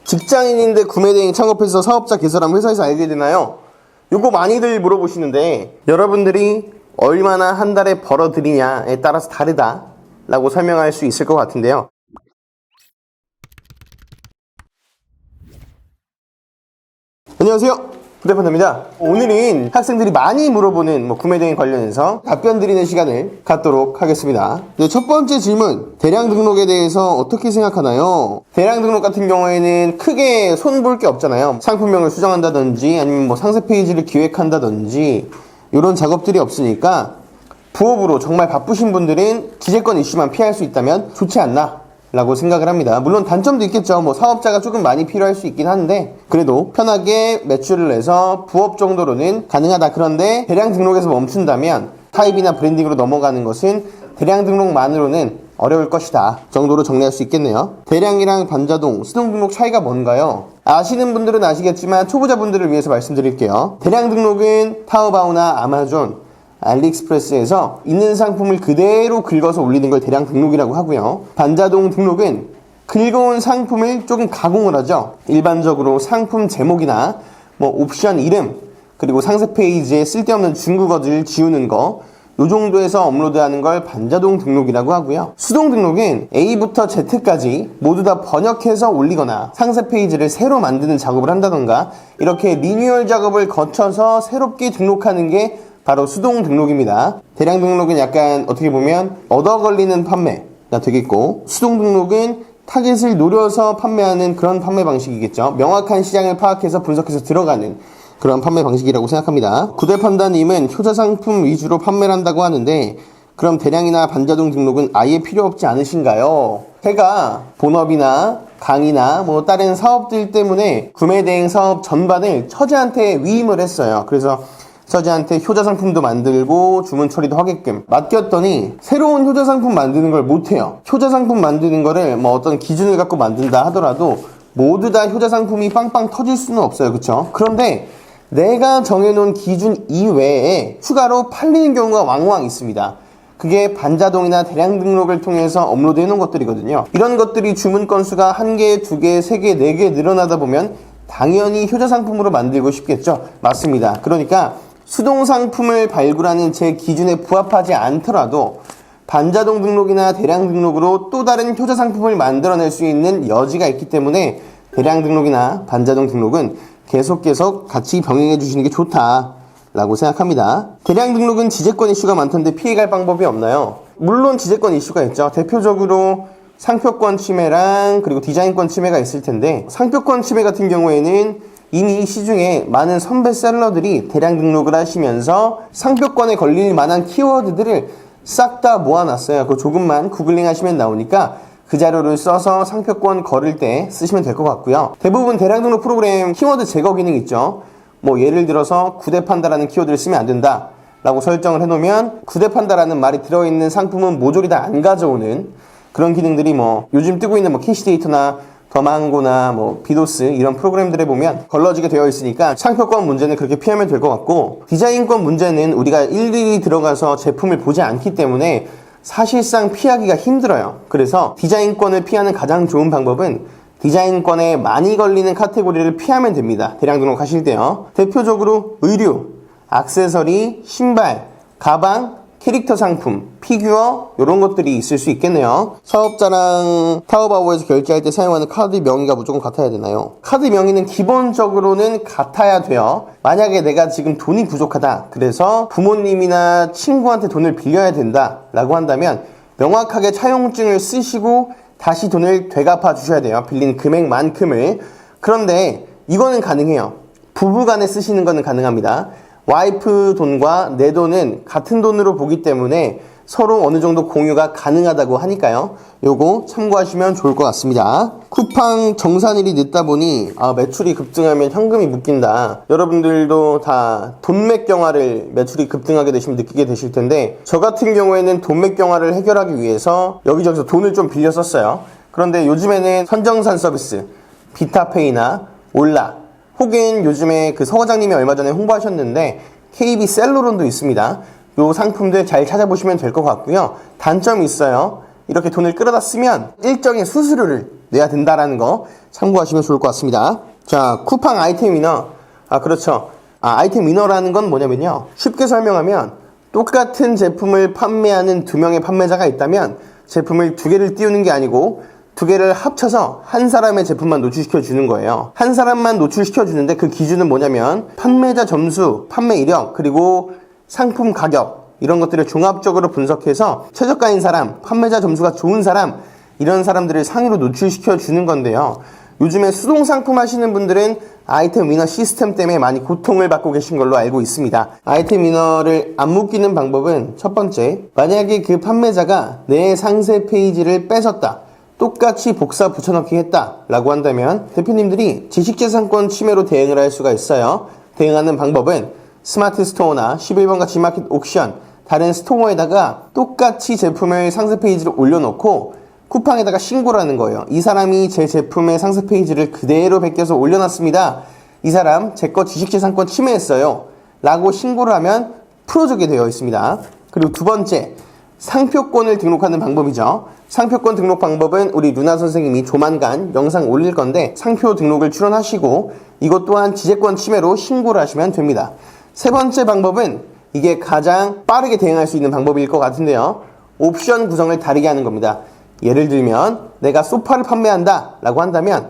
직장인인데 구매대행 창업해서 사업자 개설하면 회사에서 알게 되나요? 요거 많이들 물어보시는데 여러분들이 얼마나 한 달에 벌어들이냐에 따라서 다르다 라고 설명할 수 있을 것 같은데요. 안녕하세요, 부대판다입니다. 오늘은 학생들이 많이 물어보는 구매대행 관련해서 답변 드리는 시간을 갖도록 하겠습니다. 첫 번째 질문, 대량 등록에 대해서 어떻게 생각하나요? 대량 등록 같은 경우에는 크게 손 볼 게 없잖아요. 상품명을 수정한다든지 아니면 상세 페이지를 기획한다든지 이런 작업들이 없으니까 부업으로 정말 바쁘신 분들은 기재권 이슈만 피할 수 있다면 좋지 않나 라고 생각을 합니다. 물론 단점도 있겠죠. 사업자가 조금 많이 필요할 수 있긴 한데 그래도 편하게 매출을 내서 부업 정도로는 가능하다. 그런데 대량 등록에서 멈춘다면 타입이나 브랜딩으로 넘어가는 것은 대량 등록만으로는 어려울 것이다 정도로 정리할 수 있겠네요. 대량이랑 반자동, 수동 등록 차이가 뭔가요? 아시는 분들은 아시겠지만 초보자분들을 위해서 말씀드릴게요. 대량 등록은 타오바오나 아마존, 알리익스프레스에서 있는 상품을 그대로 긁어서 올리는 걸 대량 등록이라고 하고요. 반자동 등록은 긁어온 상품을 조금 가공을 하죠. 일반적으로 상품 제목이나 옵션 이름, 그리고 상세 페이지에 쓸데없는 중국어들을 지우는 거, 요 정도에서 업로드하는 걸 반자동 등록이라고 하고요. 수동 등록은 A부터 Z까지 모두 다 번역해서 올리거나 상세 페이지를 새로 만드는 작업을 한다던가 이렇게 리뉴얼 작업을 거쳐서 새롭게 등록하는 게 바로 수동 등록입니다. 대량 등록은 약간 어떻게 보면 얻어 걸리는 판매가 되겠고, 수동 등록은 타겟을 노려서 판매하는 그런 판매 방식이겠죠. 명확한 시장을 파악해서 분석해서 들어가는 그런 판매 방식이라고 생각합니다. 구대판다님은 효자 상품 위주로 판매를 한다고 하는데 그럼 대량이나 반자동 등록은 아예 필요 없지 않으신가요? 제가 본업이나 강의나 다른 사업들 때문에 구매대행 사업 전반을 처제한테 위임을 했어요. 그래서 처제한테 효자 상품도 만들고 주문 처리도 하게끔 맡겼더니 새로운 효자 상품 만드는 걸 못해요. 효자 상품 만드는 거를 어떤 기준을 갖고 만든다 하더라도 모두 다 효자 상품이 빵빵 터질 수는 없어요. 그쵸? 그런데 내가 정해놓은 기준 이외에 추가로 팔리는 경우가 왕왕 있습니다. 그게 반자동이나 대량 등록을 통해서 업로드 해놓은 것들이거든요. 이런 것들이 주문 건수가 1개, 2개, 3개, 4개 늘어나다 보면 당연히 효자 상품으로 만들고 싶겠죠? 맞습니다. 그러니까 수동 상품을 발굴하는 제 기준에 부합하지 않더라도 반자동 등록이나 대량 등록으로 또 다른 효자 상품을 만들어낼 수 있는 여지가 있기 때문에 대량 등록이나 반자동 등록은 계속 같이 병행해 주시는 게 좋다라고 생각합니다. 대량 등록은 지재권 이슈가 많던데 피해갈 방법이 없나요? 물론 지재권 이슈가 있죠. 대표적으로 상표권 침해랑 그리고 디자인권 침해가 있을 텐데, 상표권 침해 같은 경우에는 이미 시중에 많은 선배 셀러들이 대량 등록을 하시면서 상표권에 걸릴 만한 키워드들을 싹 다 모아놨어요. 그거 조금만 구글링 하시면 나오니까 그 자료를 써서 상표권 걸을 때 쓰시면 될 것 같고요. 대부분 대량 등록 프로그램 키워드 제거 기능 있죠. 예를 들어서 구대판다라는 키워드를 쓰면 안 된다 라고 설정을 해놓으면 구대판다라는 말이 들어있는 상품은 모조리 다 안 가져오는 그런 기능들이 요즘 뜨고 있는 캐시데이터나 더망고나 비도스 이런 프로그램들에 보면 걸러지게 되어 있으니까 상표권 문제는 그렇게 피하면 될 것 같고, 디자인권 문제는 우리가 일일이 들어가서 제품을 보지 않기 때문에 사실상 피하기가 힘들어요. 그래서 디자인권을 피하는 가장 좋은 방법은 디자인권에 많이 걸리는 카테고리를 피하면 됩니다. 대량 등록하실 때요. 대표적으로 의류, 액세서리, 신발, 가방, 캐릭터 상품, 피규어 이런 것들이 있을 수 있겠네요. 사업자랑 타오바오에서 결제할 때 사용하는 카드 명의가 무조건 같아야 되나요? 카드 명의는 기본적으로는 같아야 돼요. 만약에 내가 지금 돈이 부족하다, 그래서 부모님이나 친구한테 돈을 빌려야 된다 라고 한다면 명확하게 차용증을 쓰시고 다시 돈을 되갚아 주셔야 돼요. 빌린 금액만큼을. 그런데 이거는 가능해요. 부부간에 쓰시는 거는 가능합니다. 와이프 돈과 내 돈은 같은 돈으로 보기 때문에 서로 어느 정도 공유가 가능하다고 하니까요. 요거 참고하시면 좋을 것 같습니다. 쿠팡 정산일이 늦다 보니 매출이 급등하면 현금이 묶인다. 여러분들도 다 돈맥 경화를 매출이 급등하게 되시면 느끼게 되실 텐데, 저 같은 경우에는 돈맥 경화를 해결하기 위해서 여기저기서 돈을 좀 빌려 썼어요. 그런데 요즘에는 선정산 서비스, 비타페이나 올라, 혹은 요즘에 서 과장님이 얼마 전에 홍보하셨는데 KB 셀로론도 있습니다. 요 상품들 잘 찾아보시면 될 것 같고요. 단점이 있어요. 이렇게 돈을 끌어다 쓰면 일정의 수수료를 내야 된다라는 거 참고하시면 좋을 것 같습니다. 자, 쿠팡 아이템 위너. 그렇죠. 아이템 위너라는 건 뭐냐면요. 쉽게 설명하면 똑같은 제품을 판매하는 두 명의 판매자가 있다면 제품을 두 개를 띄우는 게 아니고 두 개를 합쳐서 한 사람의 제품만 노출시켜 주는 거예요. 한 사람만 노출시켜 주는데 그 기준은 뭐냐면 판매자 점수, 판매 이력, 그리고 상품 가격 이런 것들을 종합적으로 분석해서 최저가인 사람, 판매자 점수가 좋은 사람 이런 사람들을 상위로 노출시켜 주는 건데요. 요즘에 수동 상품 하시는 분들은 아이템 위너 시스템 때문에 많이 고통을 받고 계신 걸로 알고 있습니다. 아이템 위너를 안 묶이는 방법은 첫 번째, 만약에 그 판매자가 내 상세 페이지를 뺏었다, 똑같이 복사 붙여넣기 했다 라고 한다면 대표님들이 지식재산권 침해로 대응을 할 수가 있어요. 대응하는 방법은 스마트 스토어나 11번가 G마켓 옥션 다른 스토어에다가 똑같이 제품을 상세 페이지를 올려놓고 쿠팡에다가 신고를 하는 거예요. 이 사람이 제 제품의 상세 페이지를 그대로 베껴서 올려놨습니다. 이 사람 제 거 지식재산권 침해했어요 라고 신고를 하면 풀어주게 되어 있습니다. 그리고 두 번째, 상표권을 등록하는 방법이죠. 상표권 등록 방법은 우리 루나 선생님이 조만간 영상 올릴 건데 상표 등록을 출원하시고 이것 또한 지재권 침해로 신고를 하시면 됩니다. 세 번째 방법은 이게 가장 빠르게 대응할 수 있는 방법일 것 같은데요. 옵션 구성을 다르게 하는 겁니다. 예를 들면 내가 소파를 판매한다 라고 한다면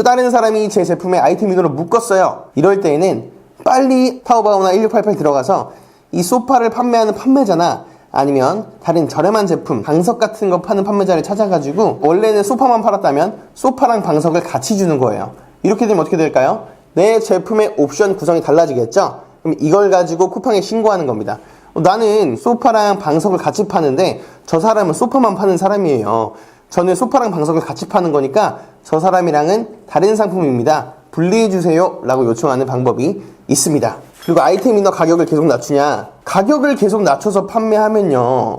다른 사람이 제 제품에 아이템 위너로 묶었어요. 이럴 때에는 빨리 타오바오나 1688 들어가서 이 소파를 판매하는 판매자나 아니면 다른 저렴한 제품, 방석 같은 거 파는 판매자를 찾아가지고 원래는 소파만 팔았다면 소파랑 방석을 같이 주는 거예요. 이렇게 되면 어떻게 될까요? 내 제품의 옵션 구성이 달라지겠죠? 그럼 이걸 가지고 쿠팡에 신고하는 겁니다. 나는 소파랑 방석을 같이 파는데 저 사람은 소파만 파는 사람이에요. 저는 소파랑 방석을 같이 파는 거니까 저 사람이랑은 다른 상품입니다. 분리해주세요 라고 요청하는 방법이 있습니다. 그리고 아이템 위너 가격을 계속 낮추냐? 가격을 계속 낮춰서 판매하면요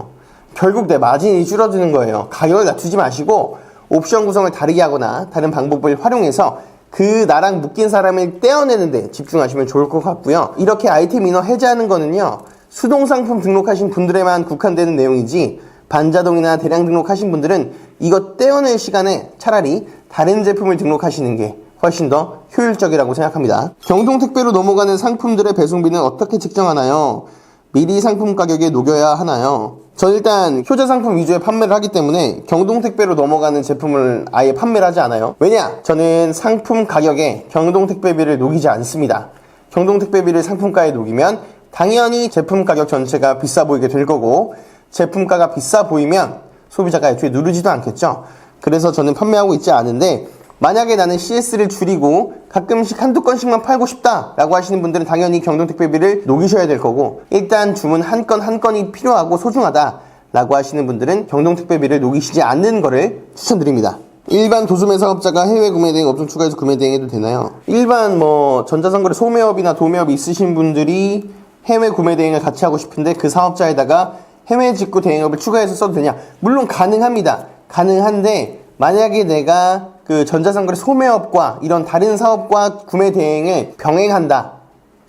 결국 내 마진이 줄어드는 거예요. 가격을 낮추지 마시고 옵션 구성을 다르게 하거나 다른 방법을 활용해서 그 나랑 묶인 사람을 떼어내는 데 집중하시면 좋을 것 같고요. 이렇게 아이템 위너 해제하는 거는요 수동 상품 등록하신 분들에만 국한되는 내용이지 반자동이나 대량 등록하신 분들은 이거 떼어낼 시간에 차라리 다른 제품을 등록하시는 게 훨씬 더 효율적이라고 생각합니다. 경동택배로 넘어가는 상품들의 배송비는 어떻게 측정하나요? 미리 상품 가격에 녹여야 하나요? 전 일단 효자 상품 위주의 판매를 하기 때문에 경동택배로 넘어가는 제품을 아예 판매를 하지 않아요. 왜냐? 저는 상품 가격에 경동택배비를 녹이지 않습니다. 경동택배비를 상품가에 녹이면 당연히 제품 가격 전체가 비싸 보이게 될 거고 제품가가 비싸 보이면 소비자가 애초에 누르지도 않겠죠. 그래서 저는 판매하고 있지 않은데 만약에 나는 CS를 줄이고 가끔씩 한두 건씩만 팔고 싶다 라고 하시는 분들은 당연히 경동택배비를 녹이셔야 될 거고 일단 주문 한 건 한 건이 필요하고 소중하다 라고 하시는 분들은 경동택배비를 녹이시지 않는 거를 추천드립니다. 일반 도소매 사업자가 해외 구매 대행 업종 추가해서 구매 대행해도 되나요? 일반 전자상거래 소매업이나 도매업이 있으신 분들이 해외 구매 대행을 같이 하고 싶은데 그 사업자에다가 해외 직구 대행업을 추가해서 써도 되냐? 물론 가능합니다. 가능한데 만약에 내가 그 전자상거래 소매업과 이런 다른 사업과 구매 대행을 병행한다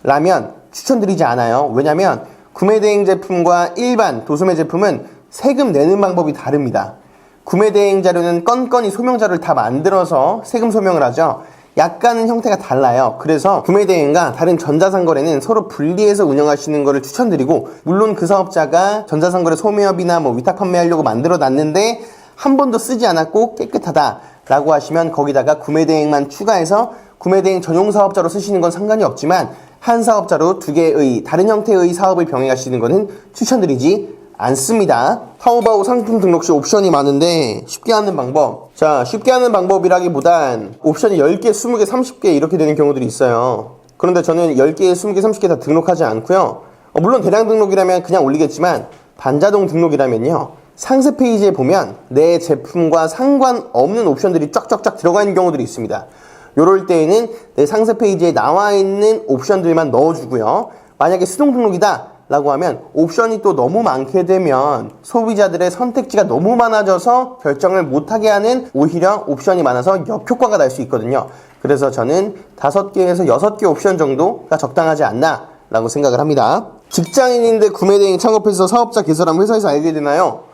라면 추천드리지 않아요. 왜냐면 구매 대행 제품과 일반 도소매 제품은 세금 내는 방법이 다릅니다. 구매 대행 자료는 건건이 소명 자료를 다 만들어서 세금 소명을 하죠. 약간은 형태가 달라요. 그래서 구매 대행과 다른 전자상거래는 서로 분리해서 운영하시는 것을 추천드리고 물론 그 사업자가 전자상거래 소매업이나 위탁 판매하려고 만들어 놨는데 한 번도 쓰지 않았고 깨끗하다 라고 하시면 거기다가 구매 대행만 추가해서 구매 대행 전용 사업자로 쓰시는 건 상관이 없지만 한 사업자로 두 개의 다른 형태의 사업을 병행하시는 것은 추천드리지 않습니다. 타오바오 상품 등록 시 옵션이 많은데 쉽게 하는 방법. 자, 쉽게 하는 방법이라기보단 옵션이 10개, 20개, 30개 이렇게 되는 경우들이 있어요. 그런데 저는 10개, 20개, 30개 다 등록하지 않고요. 물론 대량 등록이라면 그냥 올리겠지만 반자동 등록이라면요. 상세 페이지에 보면 내 제품과 상관없는 옵션들이 쫙쫙쫙 들어가 있는 경우들이 있습니다. 요럴 때에는 내 상세 페이지에 나와 있는 옵션들만 넣어주고요. 만약에 수동 등록이다 라고 하면 옵션이 또 너무 많게 되면 소비자들의 선택지가 너무 많아져서 결정을 못하게 하는 오히려 옵션이 많아서 역효과가 날 수 있거든요. 그래서 저는 5개에서 6개 옵션 정도가 적당하지 않나 라고 생각을 합니다. 직장인인데 구매 대행 창업해서 사업자 개설하면 회사에서 알게 되나요?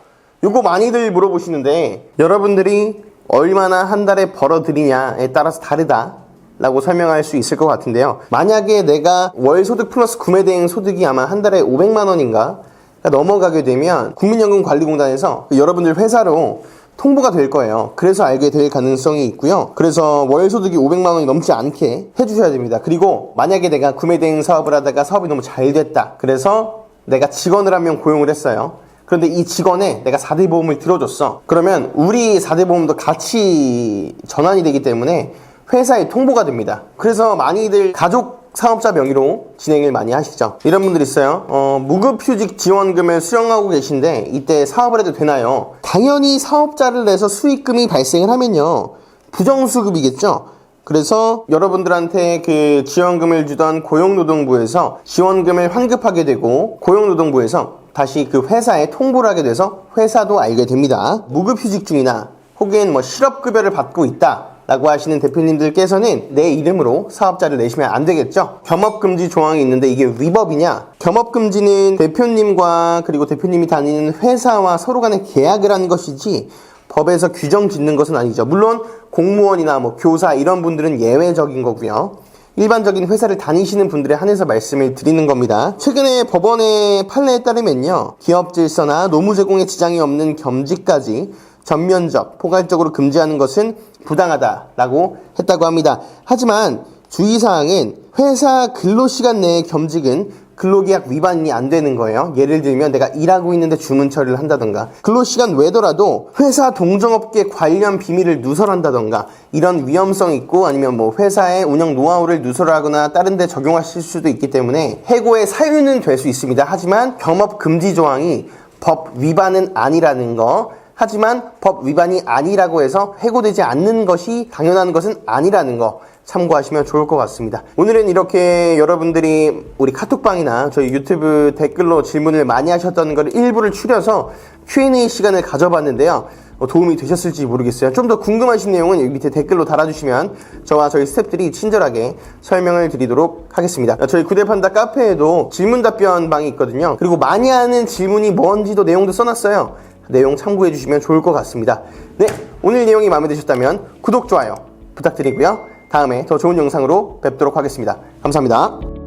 요거 많이들 물어보시는데 여러분들이 얼마나 한 달에 벌어들이냐에 따라서 다르다 라고 설명할 수 있을 것 같은데요. 만약에 내가 월 소득 플러스 구매대행 소득이 아마 한 달에 500만 원인가 넘어가게 되면 국민연금관리공단에서 여러분들 회사로 통보가 될 거예요. 그래서 알게 될 가능성이 있고요. 그래서 월 소득이 500만 원이 넘지 않게 해주셔야 됩니다. 그리고 만약에 내가 구매대행 사업을 하다가 사업이 너무 잘 됐다. 그래서 내가 직원을 한 명 고용을 했어요. 그런데 이 직원에 내가 4대 보험을 들어줬어. 그러면 우리 4대 보험도 같이 전환이 되기 때문에 회사에 통보가 됩니다. 그래서 많이들 가족 사업자 명의로 진행을 많이 하시죠. 이런 분들 있어요. 무급휴직 지원금을 수령하고 계신데 이때 사업을 해도 되나요? 당연히 사업자를 내서 수익금이 발생을 하면요, 부정수급이겠죠. 그래서 여러분들한테 그 지원금을 주던 고용노동부에서 지원금을 환급하게 되고, 고용노동부에서 다시 그 회사에 통보를 하게 돼서 회사도 알게 됩니다. 무급휴직 중이나 혹은 뭐 실업급여를 받고 있다 라고 하시는 대표님들께서는 내 이름으로 사업자를 내시면 안 되겠죠. 겸업금지 조항이 있는데 이게 위법이냐? 겸업금지는 대표님과 그리고 대표님이 다니는 회사와 서로 간에 계약을 한 것이지 법에서 규정 짓는 것은 아니죠. 물론 공무원이나 뭐 교사 이런 분들은 예외적인 거고요. 일반적인 회사를 다니시는 분들에 한해서 말씀을 드리는 겁니다. 최근에 법원의 판례에 따르면요, 기업 질서나 노무 제공에 지장이 없는 겸직까지 전면적, 포괄적으로 금지하는 것은 부당하다라고 했다고 합니다. 하지만 주의사항은 회사 근로시간 내의 겸직은 근로계약 위반이 안 되는 거예요. 예를 들면 내가 일하고 있는데 주문 처리를 한다던가, 근로시간 외더라도 회사 동종업계 관련 비밀을 누설한다던가, 이런 위험성이 있고, 아니면 뭐 회사의 운영 노하우를 누설하거나 다른 데 적용하실 수도 있기 때문에 해고의 사유는 될 수 있습니다. 하지만 겸업 금지 조항이 법 위반은 아니라는 거, 하지만 법 위반이 아니라고 해서 해고되지 않는 것이 당연한 것은 아니라는 거 참고하시면 좋을 것 같습니다. 오늘은 이렇게 여러분들이 우리 카톡방이나 저희 유튜브 댓글로 질문을 많이 하셨던 걸 일부를 추려서 Q&A 시간을 가져봤는데요. 도움이 되셨을지 모르겠어요. 좀 더 궁금하신 내용은 여기 밑에 댓글로 달아주시면 저와 저희 스태프들이 친절하게 설명을 드리도록 하겠습니다. 저희 구대판다 카페에도 질문 답변 방이 있거든요. 그리고 많이 하는 질문이 뭔지도 내용도 써놨어요. 내용 참고해 주시면 좋을 것 같습니다. 네, 오늘 내용이 마음에 드셨다면 구독, 좋아요 부탁드리고요. 다음에 더 좋은 영상으로 뵙도록 하겠습니다. 감사합니다.